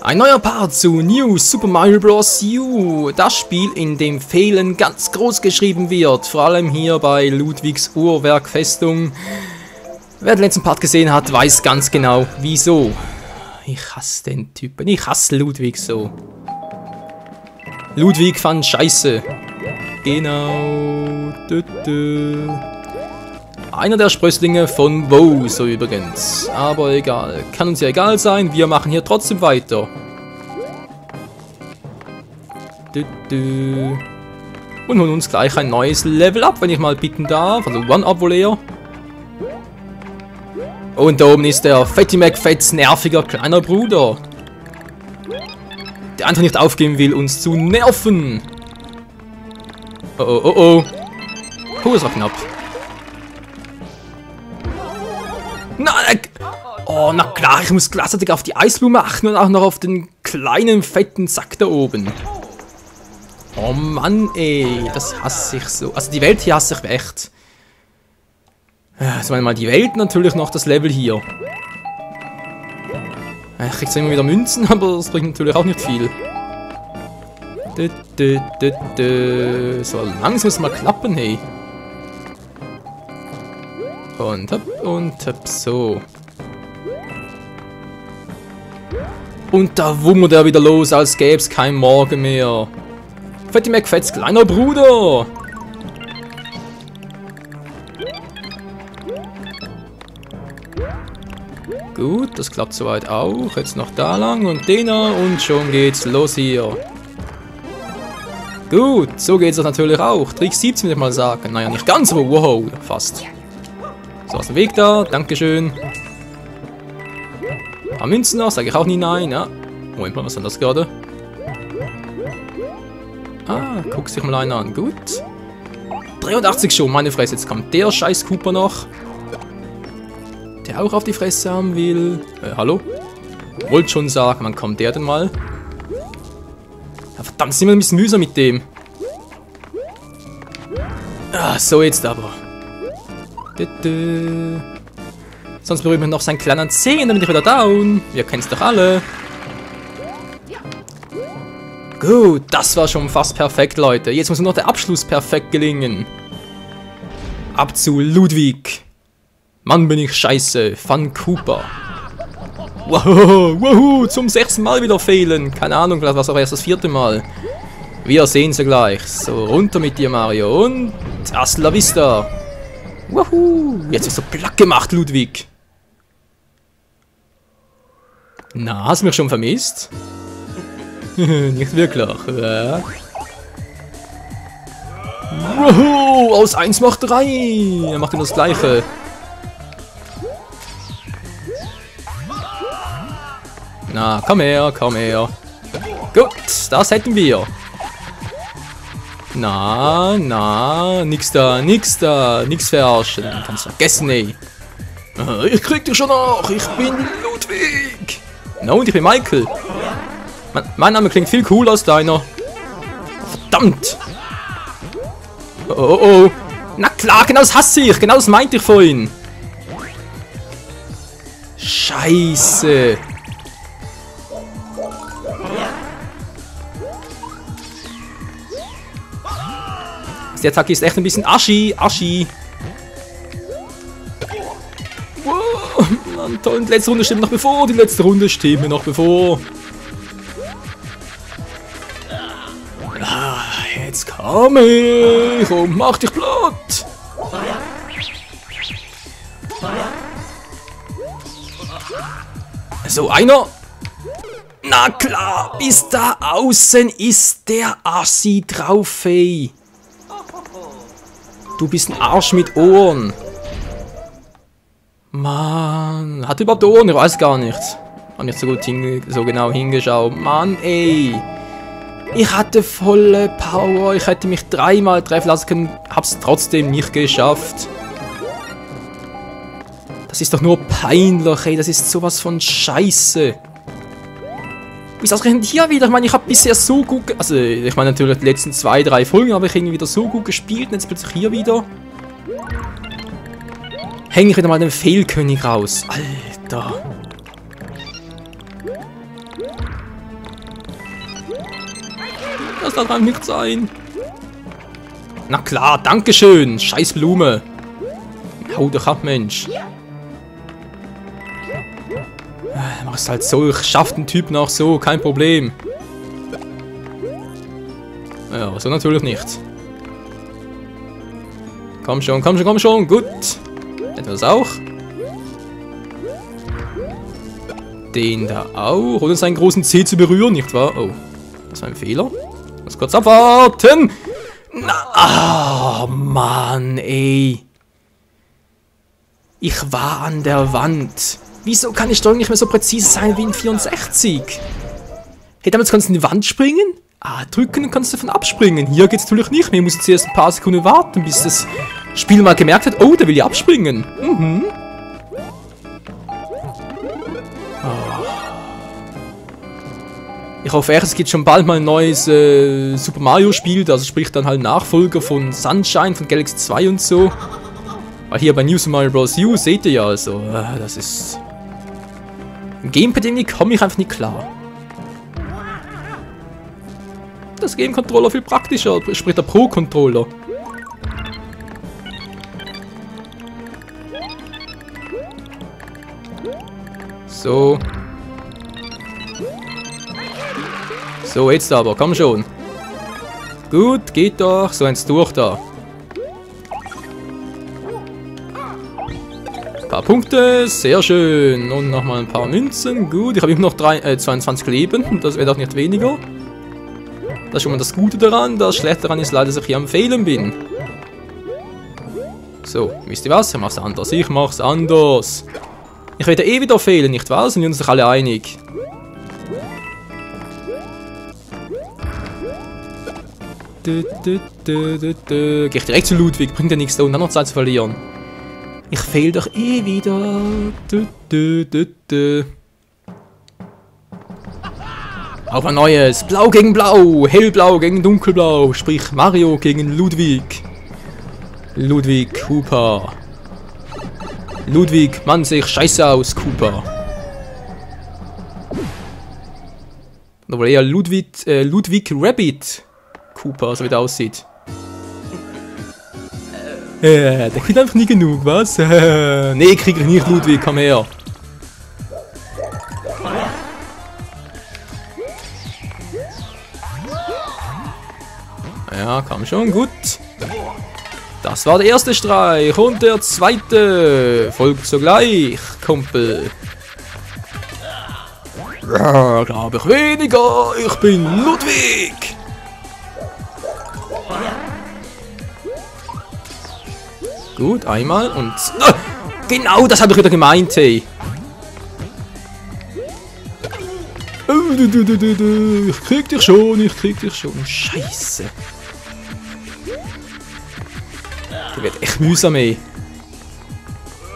Ein neuer Part zu New Super Mario Bros. U. Das Spiel, in dem Fehlen ganz groß geschrieben wird. Vor allem hier bei Ludwigs Uhrwerk Festung. Wer den letzten Part gesehen hat, weiß ganz genau, wieso. Ich hasse den Typen. Ich hasse Ludwig so. Ludwig fand Scheiße. Genau. Einer der Sprösslinge von WoW, so übrigens. Aber egal. Kann uns ja egal sein. Wir machen hier trotzdem weiter. Und holen uns gleich ein neues Level up, wenn ich mal bitten darf. Also One-Up wohl eher. Und da oben ist der Fatty McFats nerviger kleiner Bruder. Der einfach nicht aufgeben will, uns zu nerven. Oh, oh, oh, oh. Oh, das war knapp. Nein! Oh, na klar, ich muss gleichzeitig auf die Eisblume achten und auch noch auf den kleinen, fetten Sack da oben. Oh Mann, ey, das hasse ich so. Also die Welt hier hasse ich echt. Also mal die Welt natürlich noch das Level hier. Ich krieg zwar immer wieder Münzen, aber das bringt natürlich auch nicht viel. So, langsam muss mal klappen, hey. Und hopp, so. Und da wummert er wieder los, als gäbe es kein Morgen mehr. Fatty McFats kleiner Bruder. Gut, das klappt soweit auch. Jetzt noch da lang und den und schon geht's los hier. Gut, so geht's das natürlich auch. Trick 17 würde ich mal sagen. Naja, nicht ganz, aber wow, fast. So, aus dem Weg da, dankeschön. Ein paar Münzen noch, sage ich auch nie nein, ja. Moment mal, was war das gerade? Ah, guck sich mal einen an, gut. 83 schon, meine Fresse, jetzt kommt der scheiß Cooper noch. Der auch auf die Fresse haben will. Hallo? Wollte schon sagen, wann kommt der denn mal? Ja, verdammt, sind wir ein bisschen mühsam mit dem. Ah, so jetzt aber. Sonst berührt man noch seinen kleinen Zehen, dann bin ich wieder down. Wir kennen es doch alle. Gut, das war schon fast perfekt, Leute. Jetzt muss nur noch der Abschluss perfekt gelingen. Ab zu Ludwig. Mann, bin ich scheiße. Van Cooper. Wow, zum 6. Mal wieder fehlen. Keine Ahnung, vielleicht war es auch erst das 4. Mal. Wir sehen sie gleich. So, runter mit dir, Mario. Und hasta la vista. Woohoo! Jetzt ist so platt gemacht, Ludwig. Na, hast du mich schon vermisst? Nicht wirklich. Ja. Woohoo! Aus 1 macht 3. Er macht immer das Gleiche. Na, komm her, komm her. Gut, das hätten wir. Na, nix da, nix verarschen. Kannst vergessen, ey. Ich krieg dich schon noch, ich bin Ludwig. Na und ich bin Michael. Mein Name klingt viel cooler als deiner. Verdammt. Oh, oh, oh. Na klar, genau das hasse ich, genau das meinte ich vorhin. Scheiße. Die Attacke ist echt ein bisschen aschi. Wow, Mann, toll. Die letzte Runde steht mir noch bevor. Ah, jetzt komm ich und mach dich platt. So, einer. Na klar, bis da außen ist der Assi drauf, ey. Du bist ein Arsch mit Ohren. Mann, hat überhaupt Ohren? Ich weiß gar nicht. Hab nicht so gut so genau hingeschaut. Mann, ey. Ich hatte volle Power. Ich hätte mich 3-mal treffen lassen können. Hab's trotzdem nicht geschafft. Das ist doch nur peinlich, ey. Das ist sowas von Scheiße. Wieso ausgerechnet hier wieder? Ich meine, ich habe bisher so gut... Also, ich meine natürlich die letzten 2, 3 Folgen habe ich irgendwie wieder so gut gespielt. Und jetzt plötzlich hier wieder. Hänge ich wieder mal den Fehlkönig raus. Alter. Das darf einem nicht sein. Na klar, dankeschön. Scheiß Blume. Hau doch ab, Mensch. Mach es halt so. Ich schaff den Typ noch so. Kein Problem. Ja, so natürlich nicht. Komm schon, komm schon, komm schon. Gut. Hätten wir das auch. Den da auch. Ohne seinen großen Zeh zu berühren, nicht wahr? Oh. Das war ein Fehler. Lass kurz abwarten. Na, oh, Mann, ey. Ich war an der Wand. Wieso kann ich doch nicht mehr so präzise sein wie in 64? Hey, damals kannst du in die Wand springen? Ah, drücken und kannst davon abspringen. Hier geht's natürlich nicht mehr. Ich muss jetzt erst ein paar Sekunden warten, bis das Spiel mal gemerkt hat, oh, der will ja abspringen. Mhm. Oh. Ich hoffe echt, es gibt schon bald mal ein neues Super Mario Spiel, also sprich dann halt Nachfolger von Sunshine, von Galaxy 2 und so. Weil hier bei New Super Mario Bros. U seht ihr ja, also, das ist... Im Gamepad irgendwie komme ich einfach nicht klar. Das Game-Controller viel praktischer, sprich der Pro-Controller. So. So, jetzt aber, komm schon. Gut, geht doch. So, eins durch da. Ein paar Punkte, sehr schön. Und nochmal ein paar Münzen. Gut, ich habe immer noch 22 Leben. Das wird auch nicht weniger. Das ist schon mal das Gute daran. Das Schlechte daran ist leider, dass ich hier am Fehlen bin. So, wisst ihr was? Ich mach's anders. Ich mach's anders. Ich werde eh wieder fehlen, nicht wahr? Sind wir uns doch alle einig? Geh ich direkt zu Ludwig, bringt ja nichts da und dann noch Zeit zu verlieren. Ich fehl doch eh wieder. Auf ein neues. Blau gegen Blau. Hellblau gegen Dunkelblau. Sprich Mario gegen Ludwig. Ludwig Koopa. Ludwig, Mann, sehe ich scheiße aus, Koopa. Oder eher Ludwig Rabbit Koopa, so wie der aussieht. Der kriegt einfach nie genug, was? Nee, krieg ich nicht, Ludwig, komm her. Ja, komm schon, gut. Das war der erste Streich und der zweite folgt sogleich, Kumpel. Ja, glaube ich weniger, ich bin Ludwig. Gut, einmal und... genau, das habe ich wieder gemeint, hey. Ich krieg dich schon, Scheiße. Der wird echt mühsam, ey.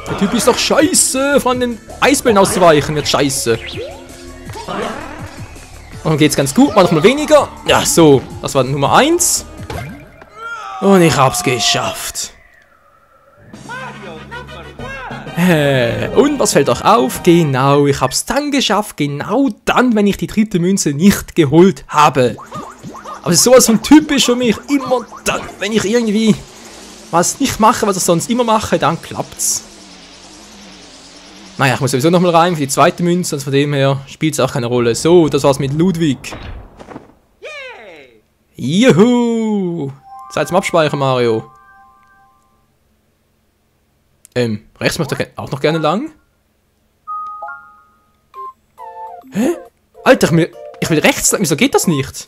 Der Typ ist doch scheiße. Von den Eisbällen auszuweichen wird scheiße. Und dann geht's ganz gut. Mal noch mal weniger. Ja, so. Das war Nummer 1. Und ich hab's geschafft. Und was fällt euch auf? Genau, ich hab's dann geschafft. Genau dann, wenn ich die dritte Münze nicht geholt habe. Aber es ist sowas von typisch für mich. Immer dann, wenn ich irgendwie... was nicht mache, was ich sonst immer mache, dann klappt's. Naja, ich muss sowieso nochmal rein für die zweite Münze, also von dem her spielt es auch keine Rolle. So, das war's mit Ludwig. Juhu! Zeit zum Abspeichern, Mario. Rechts möchte ich auch noch gerne lang. Hä? Alter, ich will rechts lang, wieso geht das nicht?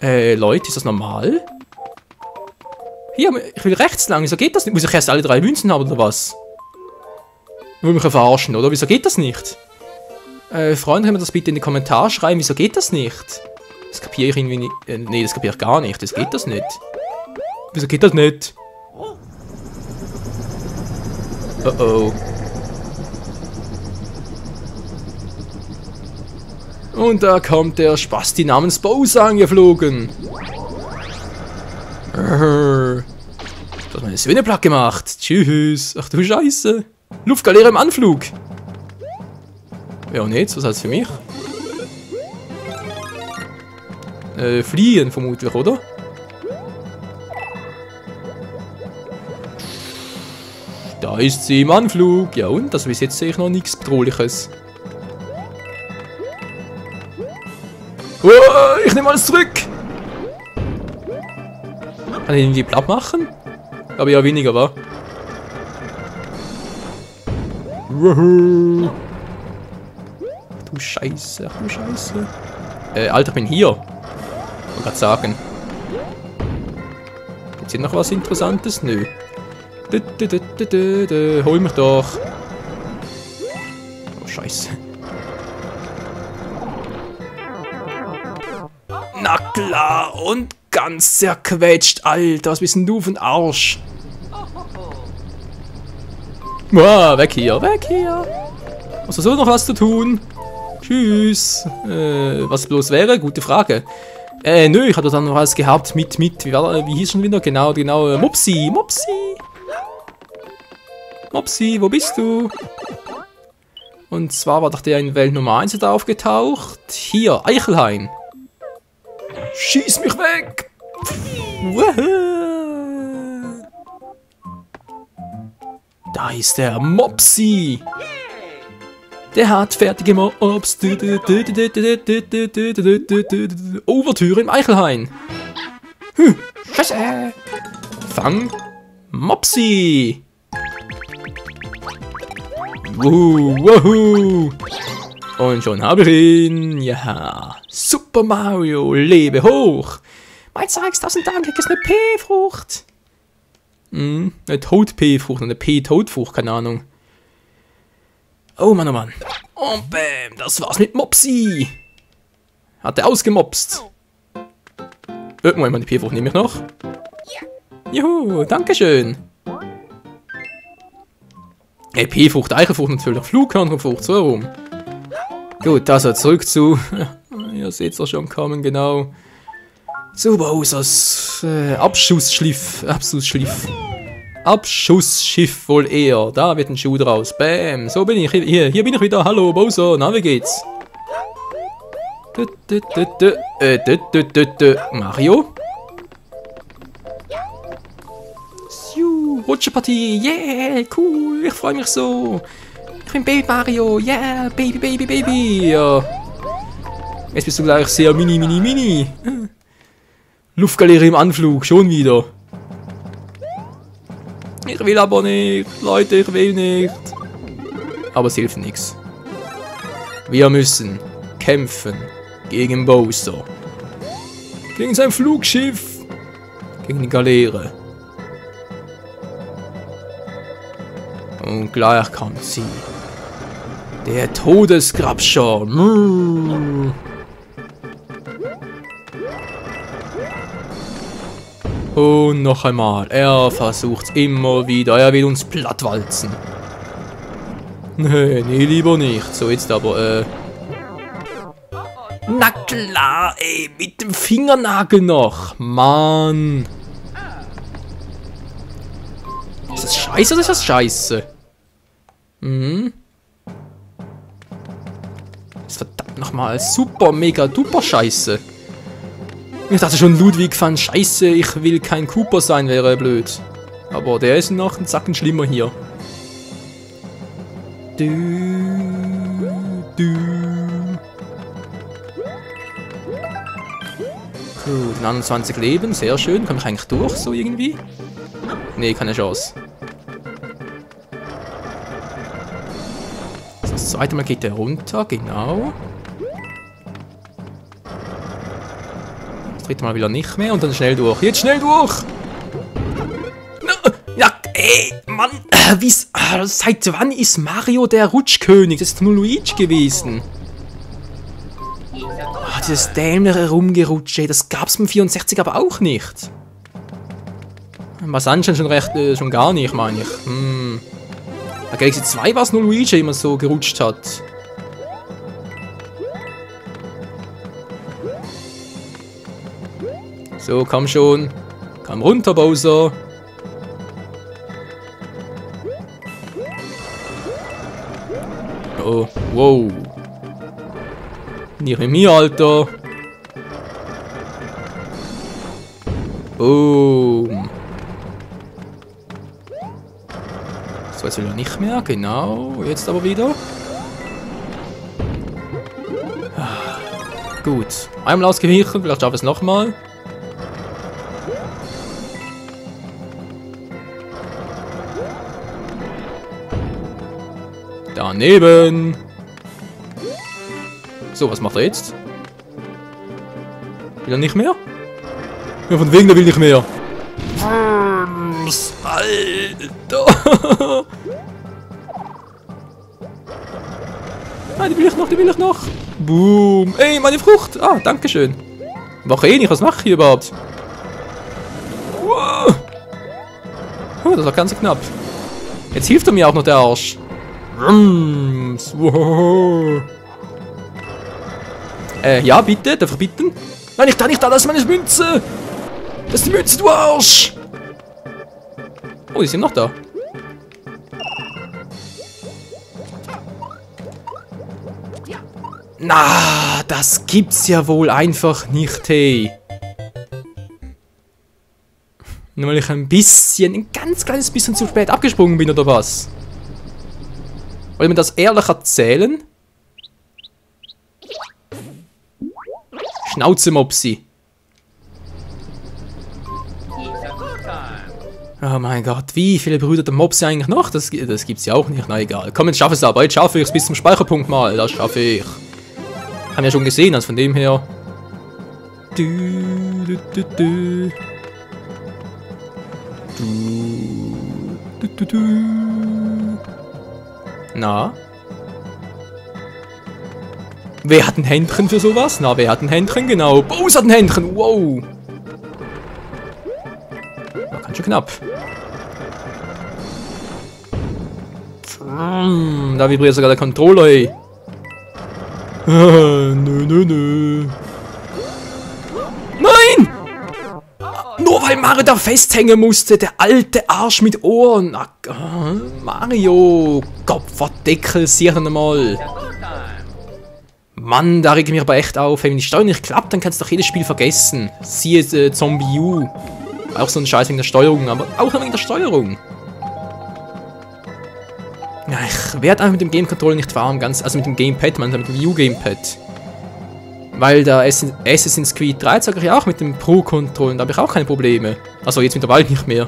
Leute, ist das normal? Hier, ich will rechts lang, wieso geht das nicht? Muss ich erst alle 3 Münzen haben, oder was? Will mich verarschen, oder? Wieso geht das nicht? Freunde, können wir das bitte in die Kommentare schreiben, wieso geht das nicht? Das kapiere ich irgendwie nicht. Nee, das kapiere ich gar nicht, das geht das nicht. Wieso geht das nicht? Oh oh. Und da kommt der Spasti namens Bowser angeflogen. Du hast meine Söhne platt gemacht. Tschüss. Ach du Scheiße. Luftgaleere im Anflug. Ja und jetzt, was heißt für mich? fliehen vermutlich, oder? Da ist sie im Anflug. Ja und? Also bis jetzt sehe ich noch nichts Bedrohliches. Oh, ich nehme alles zurück. Kann ich irgendwie platt machen? Aber ja weniger, wa? Du Scheiße, ach du Scheiße. Alter, ich bin hier. Ich wollte gerade sagen. Gibt's hier noch was Interessantes? Nö. Hol mich doch. Oh, Scheiße. Na klar, und ganz zerquetscht, Alter. Was bist denn du für ein Arsch? Wow, weg hier, weg hier. Hast du so noch was zu tun? Tschüss. Was bloß wäre? Gute Frage. Nö, ich hatte dann noch was gehabt mit, wie hieß schon wieder? Genau, Mopsi, wo bist du? Und zwar war doch der in Welt Nummer 1 da aufgetaucht. Hier, Eichelhain. Schieß mich weg! Da ist der Mopsi. Der hat fertige Mops. Overtüre im Eichelhain. Scheiße. Fang Mopsi. Wuhu. Und schon habe ich ihn. Ja. Super Mario, lebe hoch. Mein 6000 Dank, das ist eine P-Frucht. Eine Toad-P-Frucht, eine P-Toad-Frucht, keine Ahnung. Oh Mann, oh Mann. Und bam, das war's mit Mopsi. Hat er ausgemopst. Moment, die P-Frucht nehme ich noch. Juhu, dankeschön. P-Frucht, Eichelfrucht natürlich, Flughörnchenfrucht, so herum. Gut, also zurück zu... Ihr seht es doch schon kommen, genau. Zu Bowsers Abschussschiff wohl eher. Da wird ein Schuh draus. Bam. So bin ich. Hier bin ich wieder. Hallo Bowser. Na, wie geht's? Mario? Rutschepartie. Yeah, cool. Ich freue mich so. Ich bin Baby Mario. Yeah, Baby. Ja. Jetzt bist du gleich sehr mini. Luftgalerie im Anflug. Schon wieder. Ich will aber nicht. Leute, ich will nicht. Aber es hilft nichts. Wir müssen kämpfen gegen Bowser. Gegen sein Flugschiff. Gegen die Galeere. Und gleich kommt sie. Der Todesgrabscher. Und noch einmal. Er versucht's immer wieder. Er will uns plattwalzen. Nee, lieber nicht. So, jetzt aber, Na klar, ey. Mit dem Fingernagel noch. Mann. Ist das scheiße oder ist das scheiße? Das ist verdammt nochmal super, mega, duper scheiße. Ich dachte schon, Ludwig fand scheiße, ich will kein Cooper sein, wäre blöd. Aber der ist noch ein Zacken schlimmer hier. Gut, 29 Leben, sehr schön. Komme ich eigentlich durch, so irgendwie? Nee, keine Chance. Das zweite Mal geht der runter, genau. Das dritte Mal wieder nicht mehr und dann schnell durch. Jetzt schnell durch! Ja, ey, Mann, seit wann ist Mario der Rutschkönig? Das ist nur Luigi gewesen. Oh, dieses dämliche Rumgerutsche, das gab's beim 64 aber auch nicht. Was anscheinend schon gar nicht, meine ich. Bei Galaxy 2 war es nur Luigi, immer so gerutscht hat. So, komm schon. Komm runter, Bowser. Oh, wow. Nicht mit mir, Alter. Boom. So, jetzt will er nicht mehr. Genau. Jetzt aber wieder. Gut. Einmal ausgewichen. Vielleicht schaffe ich es nochmal. Daneben. So, was macht er jetzt? Will er nicht mehr? Ja, von wegen, der will nicht mehr. Alter. Nein, die will ich noch, die will ich noch. Boom. Ey, meine Frucht. Ah, dankeschön. Mach eh nicht, was mache ich hier überhaupt? Wow. Oh, das war ganz knapp. Jetzt hilft er mir auch noch, der Arsch. Wow. Ja, bitte, darf ich bitten? Nein, nicht da, das ist meine Münze! Das ist die Münze, du Arsch! Oh, die sind noch da. Na, das gibt's ja wohl einfach nicht, hey. Nur weil ich ein ganz kleines bisschen zu spät abgesprungen bin, oder was? Wollen wir das ehrlich erzählen? Schnauze, Mopsi. Oh mein Gott, wie viele Brüder der Mopsi eigentlich noch? Das gibt's ja auch nicht. Na egal. Komm, jetzt schaffe ich es aber. Jetzt schaffe ich es bis zum Speicherpunkt mal. Das schaffe ich. Haben ja schon gesehen, also von dem her. Na? Wer hat ein Händchen für sowas? Na, wer hat ein Händchen? Genau. Bose hat ein Händchen. Wow. War ganz schön knapp. Da vibriert sogar der Controller, ey. Nö. Nein! Nur weil Mario da festhängen musste. Der alte Arsch mit Ohren. Mario. Kopfverdeckel, sieh einmal. Mann, da reg ich mich aber echt auf. Wenn die Steuerung nicht klappt, dann kannst du doch jedes Spiel vergessen. Siehe Zombie U. Auch so ein Scheiß wegen der Steuerung, aber auch nur wegen der Steuerung. Ja, ich werde einfach mit dem Game Controller nicht fahren, also mit dem Gamepad, man, mit dem Wii U Gamepad. Weil der Assassin's Creed 3 zeige ich auch mit dem Pro Controller, da habe ich auch keine Probleme. Also jetzt mittlerweile nicht mehr.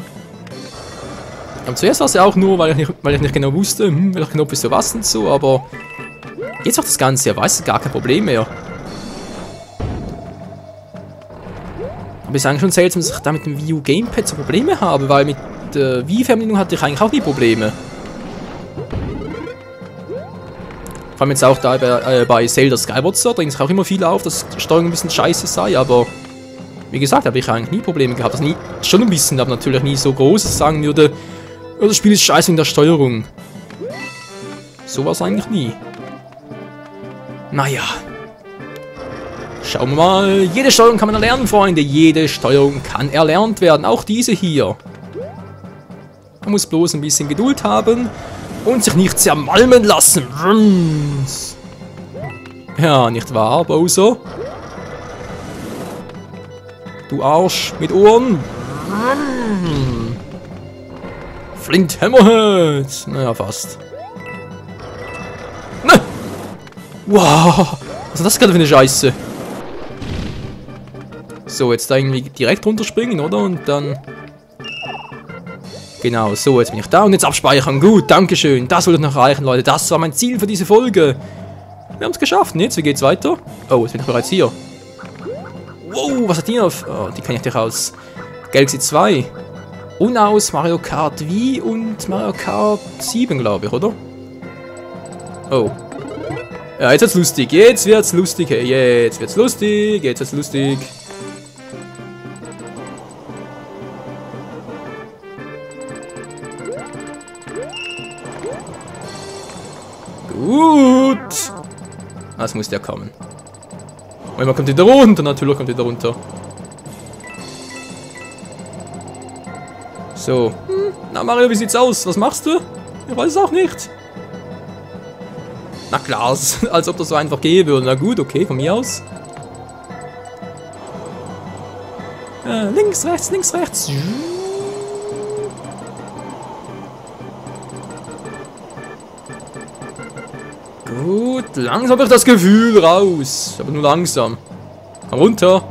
Aber zuerst war es ja auch nur, weil ich nicht genau wusste, welcher Knopf ist so was und so, aber jetzt auch das Ganze, ja, weiß ich, gar kein Problem mehr. Aber es ist eigentlich schon seltsam, dass ich da mit dem Wii U Gamepad so Probleme habe, weil mit der Wii-Fernbedienung hatte ich eigentlich auch nie Probleme. Vor allem jetzt auch da bei Zelda Skyward Sword, da ging es auch immer viel auf, dass die Steuerung ein bisschen scheiße sei, aber wie gesagt, habe ich eigentlich nie Probleme gehabt. Also nie, schon ein bisschen, aber natürlich nie so groß, dass ich sagen würde, oh, das Spiel ist scheiße in der Steuerung. So war es eigentlich nie. Naja. Schauen wir mal. Jede Steuerung kann man erlernen, Freunde. Jede Steuerung kann erlernt werden. Auch diese hier. Man muss bloß ein bisschen Geduld haben und sich nicht zermalmen lassen. Ja, nicht wahr, Bowser? Du Arsch mit Ohren. Flint Hammerhead. Naja, fast. Ne! Wow! Was ist das gerade für eine Scheiße? So, jetzt da irgendwie direkt runterspringen, oder? Und dann... Genau, so, jetzt bin ich da und jetzt abspeichern. Gut, dankeschön. Das wollte ich noch erreichen, Leute. Das war mein Ziel für diese Folge. Wir haben es geschafft. Und jetzt, wie geht's weiter? Oh, jetzt bin ich bereits hier. Wow, was hat die noch? Oh, die kann ich doch aus Galaxy 2. Und aus Mario Kart Wii und Mario Kart 7, glaube ich, oder? Oh. Ja, jetzt wird's lustig. Jetzt wird's lustig. Hey, jetzt wird's lustig. Jetzt wird's lustig. Gut. Das muss ja kommen. Und man kommt wieder runter. Natürlich kommt wieder runter. So. Na Mario, wie sieht's aus? Was machst du? Ich weiß es auch nicht. Na klar, als ob das so einfach gehen würde. Na gut, okay, von mir aus. Links, rechts, links, rechts. Gut, langsam durch das Gefühl raus. Aber nur langsam. Runter.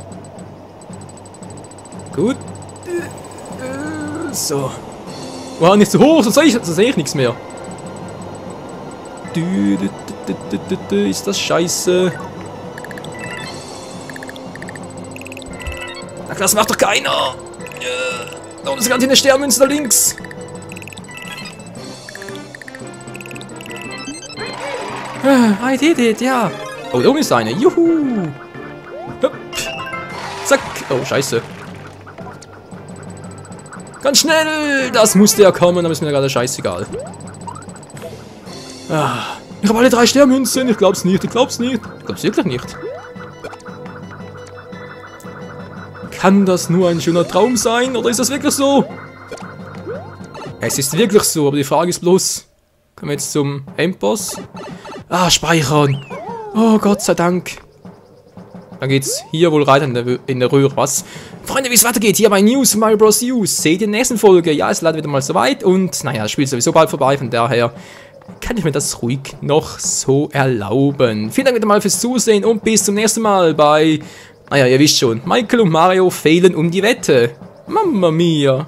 Gut. So. Wow, nicht zu hoch, sonst sehe ich nichts mehr. Ist das scheiße. Ach, das macht doch keiner. Da unten ist ganz eine Sternmünze da links. I did it, ja. Oh, da oben ist eine. Juhu. Hup. Zack. Oh, scheiße. Ganz schnell. Das musste ja kommen, aber ist mir gerade scheißegal. Ich habe alle 3 Sternmünzen. Ich glaub's nicht, ich glaub's nicht. Ich glaub's wirklich nicht. Kann das nur ein schöner Traum sein? Oder ist das wirklich so? Es ist wirklich so, aber die Frage ist bloß... Kommen wir jetzt zum Endboss. Speichern. Oh, Gott sei Dank. Dann geht's hier wohl rein in der Röhre. Was? Freunde, wie es weitergeht hier bei News Mario Bros. U. Seht ihr in der nächsten Folge. Ja, es leider wieder mal soweit. Und, naja, das Spiel ist sowieso bald vorbei. Von daher kann ich mir das ruhig noch so erlauben. Vielen Dank wieder mal fürs Zusehen. Und bis zum nächsten Mal bei... Naja, ihr wisst schon. Michael und Mario fehlen um die Wette. Mamma mia.